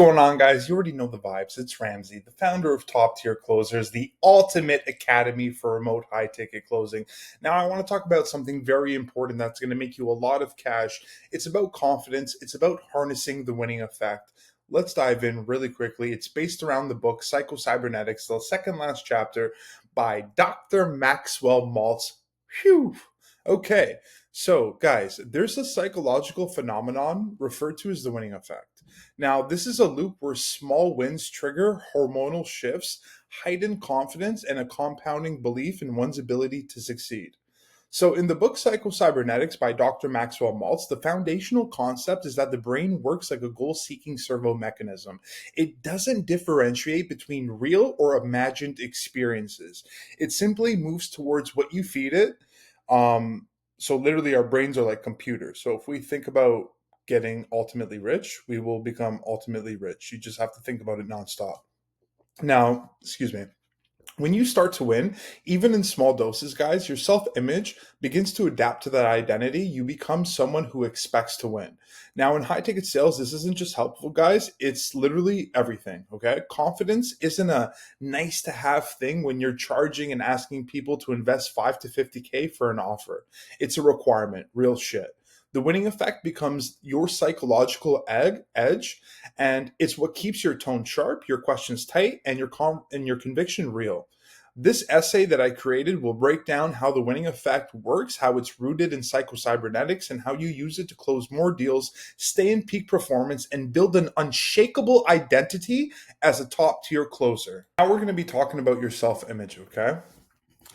What's going on, guys? You already know the vibes. It's Ramzi, the founder of Top Tier Closers, the ultimate academy for remote high ticket closing. Now, I want to talk about something very important that's going to make you a lot of cash. It's about confidence, it's about harnessing the winning effect. Let's dive in really quickly. It's based around the book Psycho Cybernetics, the second last chapter by Dr. Maxwell Maltz. Phew. Okay, so guys, there's a psychological phenomenon referred to as the winning effect. Now, this is a loop where small wins trigger hormonal shifts, heightened confidence, and a compounding belief in one's ability to succeed. So, in the book Psycho-Cybernetics by Dr. Maxwell Maltz, the foundational concept is that the brain works like a goal seeking servo mechanism. It doesn't differentiate between real or imagined experiences, it simply moves towards what you feed it. So, literally, our brains are like computers. So, if we think about getting ultimately rich, we will become ultimately rich. You just have to think about it nonstop. Now, excuse me. When you start to win, even in small doses, guys, your self image begins to adapt to that identity. You become someone who expects to win. Now, in high ticket sales, this isn't just helpful, guys. It's literally everything. Okay. Confidence isn't a nice to have thing when you're charging and asking people to invest 5 to 50K for an offer. It's a requirement, real shit. The winning effect becomes your psychological edge, and it's what keeps your tone sharp, your questions tight, and your conviction real. This essay that I created will break down how the winning effect works, how it's rooted in psychocybernetics, and how you use it to close more deals, stay in peak performance, and build an unshakable identity as a top tier closer. Now we're going to be talking about your self image, okay?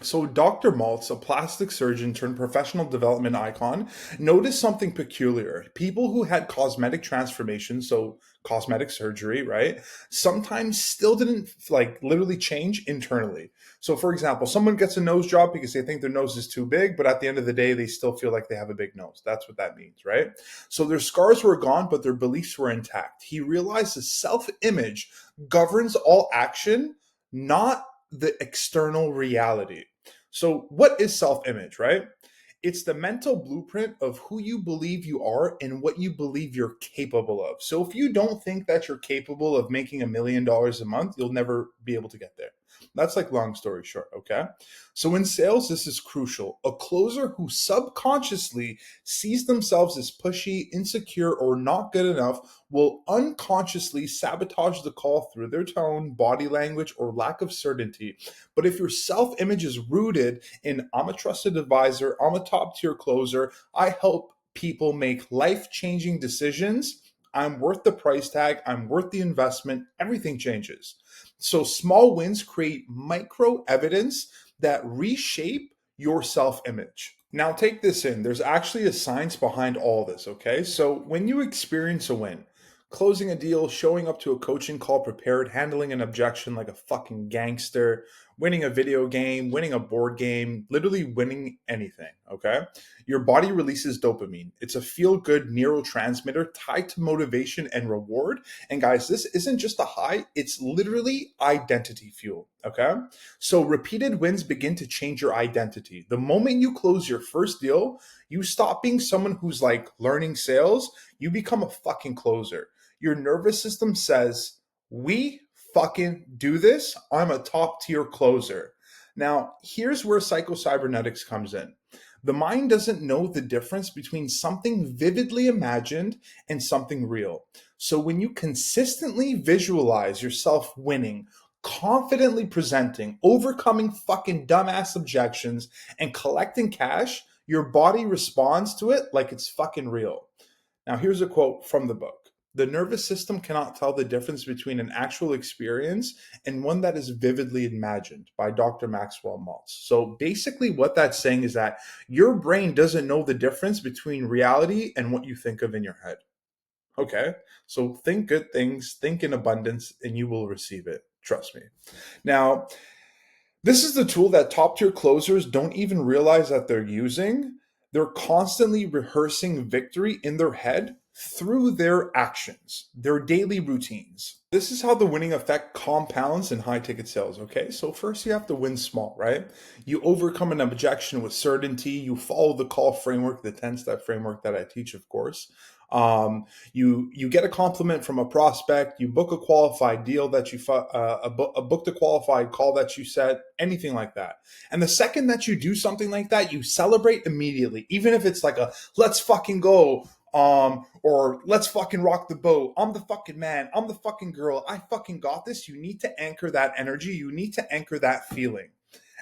So, Dr. Maltz, a plastic surgeon turned professional development icon, noticed something peculiar. People who had cosmetic transformations, so cosmetic surgery, right, sometimes still didn't like literally change internally. So, for example, someone gets a nose job because they think their nose is too big, but at the end of the day, they still feel like they have a big nose. That's what that means, right? So, their scars were gone, but their beliefs were intact. He realized the self image governs all action, not the external reality. So, what is self image, right? It's the mental blueprint of who you believe you are and what you believe you're capable of. So, if you don't think that you're capable of making $1 million a month, you'll never be able to get there. That's like long story short, okay? So, in sales, this is crucial. A closer who subconsciously sees themselves as pushy, insecure, or not good enough will unconsciously sabotage the call through their tone, body language, or lack of certainty. But if your self image is rooted in, I'm a trusted advisor, I'm a top tier closer, I help people make life changing decisions, I'm worth the price tag, I'm worth the investment, everything changes. So small wins create micro evidence that reshape your self image. Now, take this in. There's actually a science behind all this, okay? So, when you experience a win, closing a deal, showing up to a coaching call prepared, handling an objection like a fucking gangster, winning a video game, winning a board game, literally winning anything, okay? Your body releases dopamine. It's a feel good neurotransmitter tied to motivation and reward. And guys, this isn't just a high, it's literally identity fuel, okay? So repeated wins begin to change your identity. The moment you close your first deal, you stop being someone who's like learning sales, you become a fucking closer. Your nervous system says, we fucking do this. I'm a top tier closer. Now, here's where psychocybernetics comes in. The mind doesn't know the difference between something vividly imagined and something real. So when you consistently visualize yourself winning, confidently presenting, overcoming fucking dumbass objections, and collecting cash, your body responds to it like it's fucking real. Now, here's a quote from the book. The nervous system cannot tell the difference between an actual experience and one that is vividly imagined by Dr. Maxwell Maltz. So basically, what that's saying is that your brain doesn't know the difference between reality and what you think of in your head. Okay, so think good things, think in abundance, and you will receive it. Trust me. Now, this is the tool that top tier closers don't even realize that they're using. They're constantly rehearsing victory in their head through their actions, their daily routines. This is how the winning effect compounds in high ticket sales, okay? So, first you have to win small, right? You overcome an objection with certainty, you follow the call framework, the 10-step framework that I teach, of course. You get a compliment from a prospect, you book a qualified deal that a booked a qualified call that you set, anything like that. And the second that you do something like that, you celebrate immediately, even if it's like a let's fucking go, or let's fucking rock the boat. I'm the fucking man. I'm the fucking girl. I fucking got this. You need to anchor that energy. You need to anchor that feeling.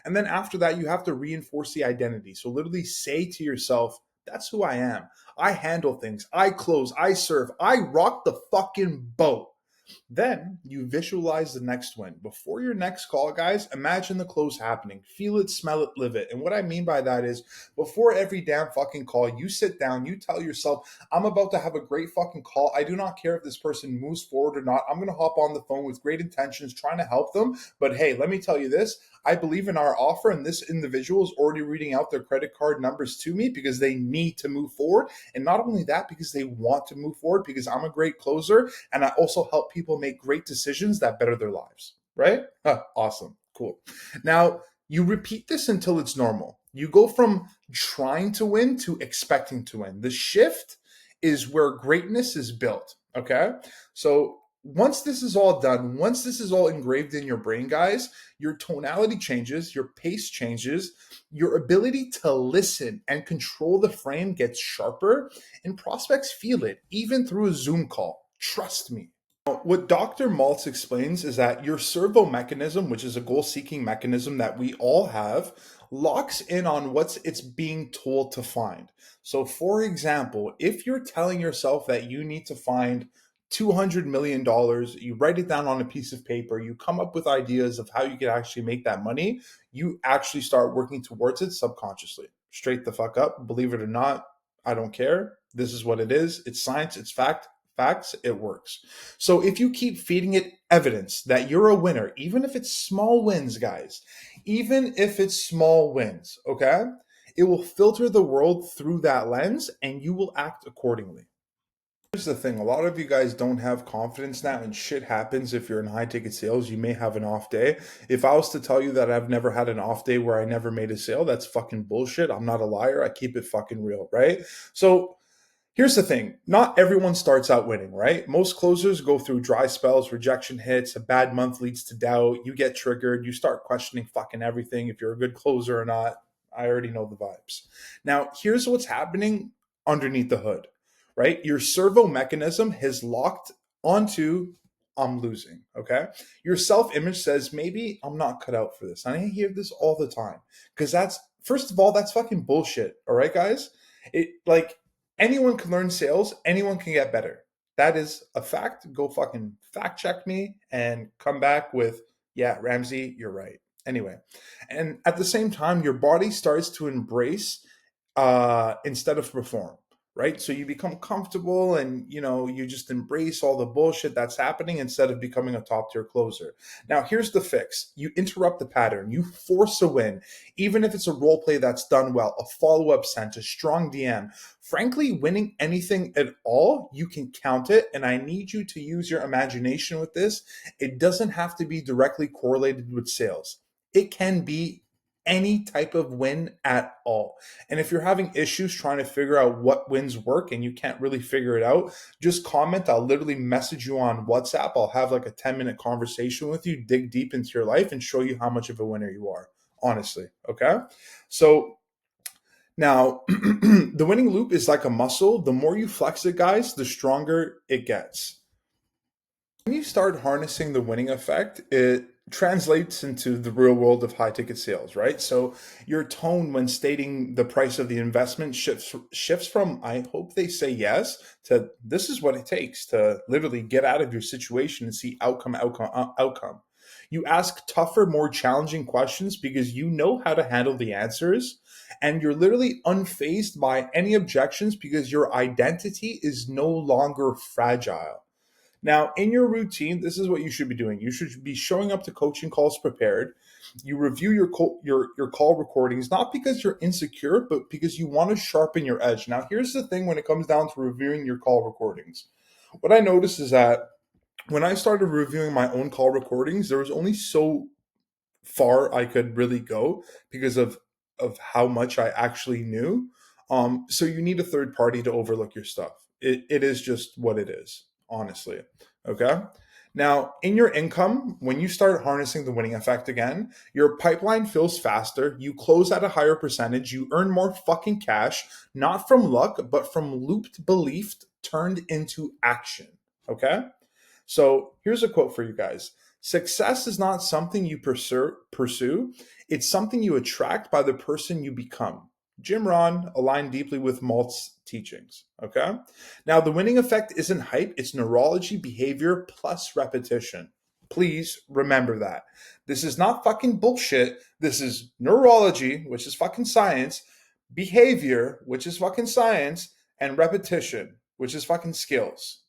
And then after that, you have to reinforce the identity. So literally say to yourself, that's who I am. I handle things. I close. I serve. I rock the fucking boat. Then you visualize the next win. Before your next call, guys, imagine the close happening. Feel it, smell it, live it. And what I mean by that is before every damn fucking call, you sit down, you tell yourself, I'm about to have a great fucking call. I do not care if this person moves forward or not. I'm going to hop on the phone with great intentions, trying to help them. But hey, let me tell you this. I believe in our offer, and this individual is already reading out their credit card numbers to me because they need to move forward. And not only that, because they want to move forward, because I'm a great closer and I also help people make great decisions that better their lives, right? Awesome. Cool. Now, you repeat this until it's normal. You go from trying to win to expecting to win. The shift is where greatness is built, okay? So once this is all done, once this is all engraved in your brain, guys, your tonality changes, your pace changes, your ability to listen and control the frame gets sharper, and prospects feel it, even through a Zoom call. Trust me. What Dr. Maltz explains is that your servo mechanism, which is a goal seeking mechanism that we all have, locks in on what's it's being told to find. So, for example, if you're telling yourself that you need to find $200 million, you write it down on a piece of paper, you come up with ideas of how you can actually make that money, you actually start working towards it subconsciously. Straight the fuck up. Believe it or not, I don't care. This is what it is. It's science, it's facts, it works. So if you keep feeding it evidence that you're a winner, even if it's small wins, guys, even if it's small wins, okay, it will filter the world through that lens and you will act accordingly. Here's the thing, a lot of you guys don't have confidence now, and shit happens. If you're in high ticket sales, you may have an off day. If I was to tell you that I've never had an off day where I never made a sale, that's fucking bullshit. I'm not a liar. I keep it fucking real, right? So here's the thing, not everyone starts out winning, right? Most closers go through dry spells, rejection hits, a bad month leads to doubt, you get triggered, you start questioning fucking everything, if you're a good closer or not. I already know the vibes. Now, here's what's happening underneath the hood, right? Your servo mechanism has locked onto I'm losing, okay? Your self image says, maybe I'm not cut out for this. And I hear this all the time because that's, first of all, that's fucking bullshit, all right, guys? It like, anyone can learn sales, anyone can get better. That is a fact. Go fucking fact check me and come back with, yeah, Ramzi, you're right. Anyway, and at the same time, your body starts to embrace instead of perform, right? So you become comfortable and you just embrace all the bullshit that's happening instead of becoming a top tier closer. Now, here's the fix. You interrupt the pattern. You force a win, even if it's a role play that's done well, a follow up sent, a strong DM. Frankly, winning anything at all, you can count it. And I need you to use your imagination with this. It doesn't have to be directly correlated with sales. It can be any type of win at all. And if you're having issues trying to figure out what wins work and you can't really figure it out, just comment. I'll literally message you on WhatsApp. I'll have like a 10-minute conversation with you, dig deep into your life and show you how much of a winner you are, honestly. Okay. So now the winning loop is like a muscle. The more you flex it, guys, the stronger it gets. When you start harnessing the winning effect, it translates into the real world of high ticket sales, right? So your tone when stating the price of the investment shifts from I hope they say yes to this is what it takes to literally get out of your situation and see outcome. You ask tougher, more challenging questions because you know how to handle the answers, and you're literally unfazed by any objections because your identity is no longer fragile. Now, in your routine, this is what you should be doing. You should be showing up to coaching calls prepared. You review your call recordings, not because you're insecure, but because you want to sharpen your edge. Now, here's the thing when it comes down to reviewing your call recordings. What I noticed is that when I started reviewing my own call recordings, there was only so far I could really go because of how much I actually knew. So you need a third party to overlook your stuff. It is just what it is, honestly. Okay. Now, in your income, when you start harnessing the winning effect again, your pipeline fills faster, you close at a higher percentage, you earn more fucking cash, not from luck, but from looped belief turned into action. Okay? So here's a quote for you guys. Success is not something you pursue, it's something you attract by the person you become. Jim Rohn aligned deeply with Malt's teachings. Okay. Now, the winning effect isn't hype, it's neurology, behavior plus repetition. Please remember that. This is not fucking bullshit. This is neurology, which is fucking science, behavior, which is fucking science, and repetition, which is fucking skills.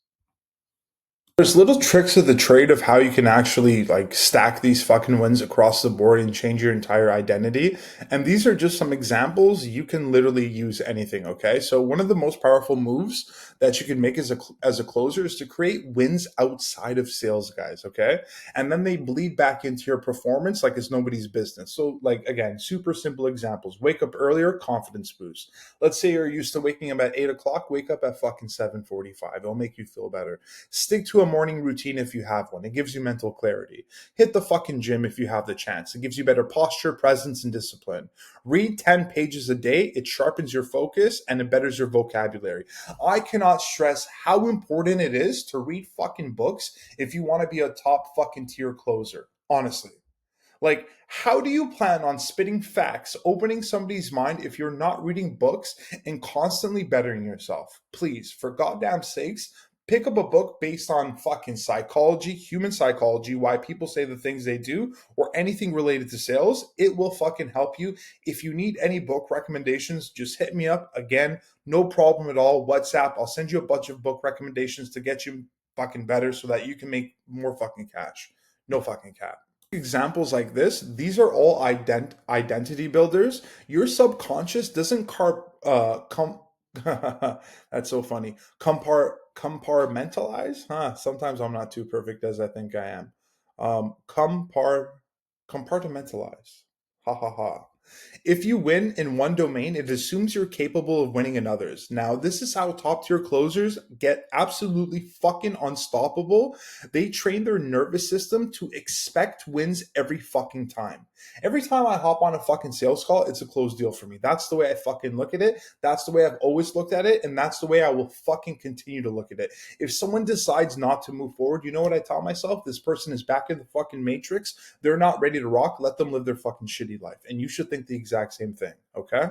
There's little tricks of the trade of how you can actually like stack these fucking wins across the board and change your entire identity. And these are just some examples. You can literally use anything. Okay. So one of the most powerful moves that you can make as a closer is to create wins outside of sales, guys. Okay. And then they bleed back into your performance like it's nobody's business. So like, again, super simple examples. Wake up earlier, confidence boost. Let's say you're used to waking up at 8 o'clock, wake up at fucking 7:45. It'll make you feel better. Stick to a morning routine if you have one. It gives you mental clarity. Hit the fucking gym if you have the chance. It gives you better posture, presence, and discipline. Read 10 pages a day. It sharpens your focus and it betters your vocabulary. I cannot stress how important it is to read fucking books if you want to be a top fucking tier closer. Honestly. Like, how do you plan on spitting facts, opening somebody's mind if you're not reading books and constantly bettering yourself? Please, for goddamn sakes, pick up a book based on fucking psychology, human psychology, why people say the things they do, or anything related to sales. It will fucking help you. If you need any book recommendations, just hit me up. Again, no problem at all. WhatsApp, I'll send you a bunch of book recommendations to get you fucking better so that you can make more fucking cash. No fucking cap. Examples like this, these are all identity builders. Your subconscious doesn't that's so funny. Compartmentalize? Huh. Sometimes I'm not too perfect as I think I am. Compartmentalize. Ha ha ha. If you win in one domain, it assumes you're capable of winning in others. Now, this is how top tier closers get absolutely fucking unstoppable. They train their nervous system to expect wins every fucking time. Every time I hop on a fucking sales call, it's a closed deal for me. That's the way I fucking look at it. That's the way I've always looked at it. And that's the way I will fucking continue to look at it. If someone decides not to move forward, you know what I tell myself? This person is back in the fucking matrix. They're not ready to rock. Let them live their fucking shitty life. And you should think the exact same thing. Okay?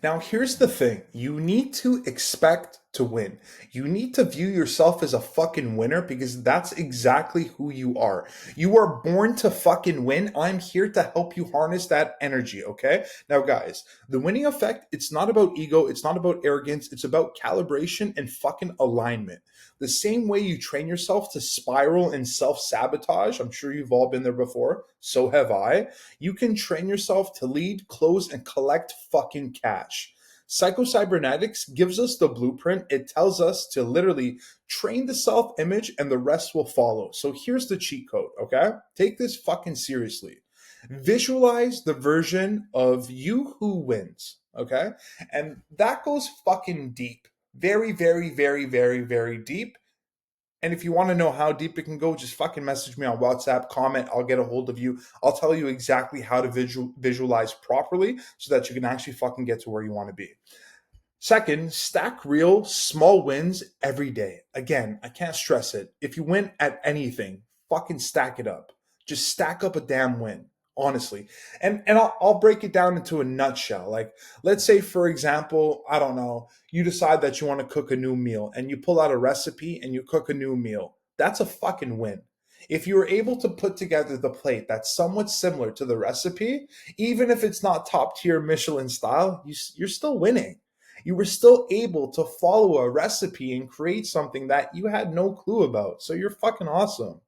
Now, here's the thing. You need to expect to win. You need to view yourself as a fucking winner because that's exactly who you are. You are born to fucking win. I'm here to help you harness that energy, okay? Now, guys, the winning effect, it's not about ego. It's not about arrogance. It's about calibration and fucking alignment. The same way you train yourself to spiral and self-sabotage, I'm sure you've all been there before, so have I. You can train yourself to lead, close, and collect fucking cash. Psycho-cybernetics gives us the blueprint. It tells us to literally train the self-image and the rest will follow. So here's the cheat code, okay? Take this fucking seriously. Visualize the version of you who wins, okay? And that goes fucking deep. Very, very, very, very, very deep. And if you want to know how deep it can go, just fucking message me on WhatsApp, comment, I'll get a hold of you. I'll tell you exactly how to visualize properly so that you can actually fucking get to where you want to be. Second, stack real small wins every day. Again, I can't stress it. If you win at anything, fucking stack it up. Just stack up a damn win, honestly. And I'll break it down into a nutshell. Like, let's say, for example, I don't know, you decide that you want to cook a new meal and you pull out a recipe and you cook a new meal. That's a fucking win. If you were able to put together the plate that's somewhat similar to the recipe, even if it's not top tier Michelin style, you're still winning. You were still able to follow a recipe and create something that you had no clue about. So you're fucking awesome.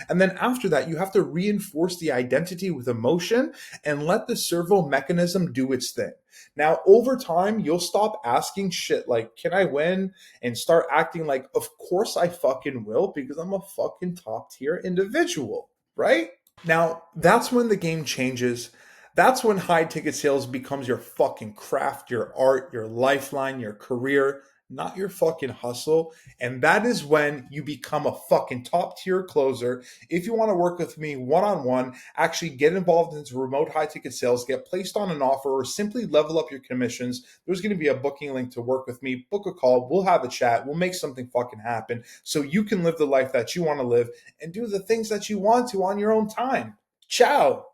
And then after that, you have to reinforce the identity with emotion and let the servo mechanism do its thing. Now, over time, you'll stop asking shit like, can I win? And start acting like, of course I fucking will because I'm a fucking top tier individual, right? Now, that's when the game changes. That's when high ticket sales becomes your fucking craft, your art, your lifeline, your career. not your fucking hustle. And that is when you become a fucking top tier closer. If you want to work with me one on one, actually get involved into remote high ticket sales, get placed on an offer, or simply level up your commissions, there's going to be a booking link to work with me. Book a call. We'll have a chat. We'll make something fucking happen so you can live the life that you want to live and do the things that you want to on your own time. Ciao.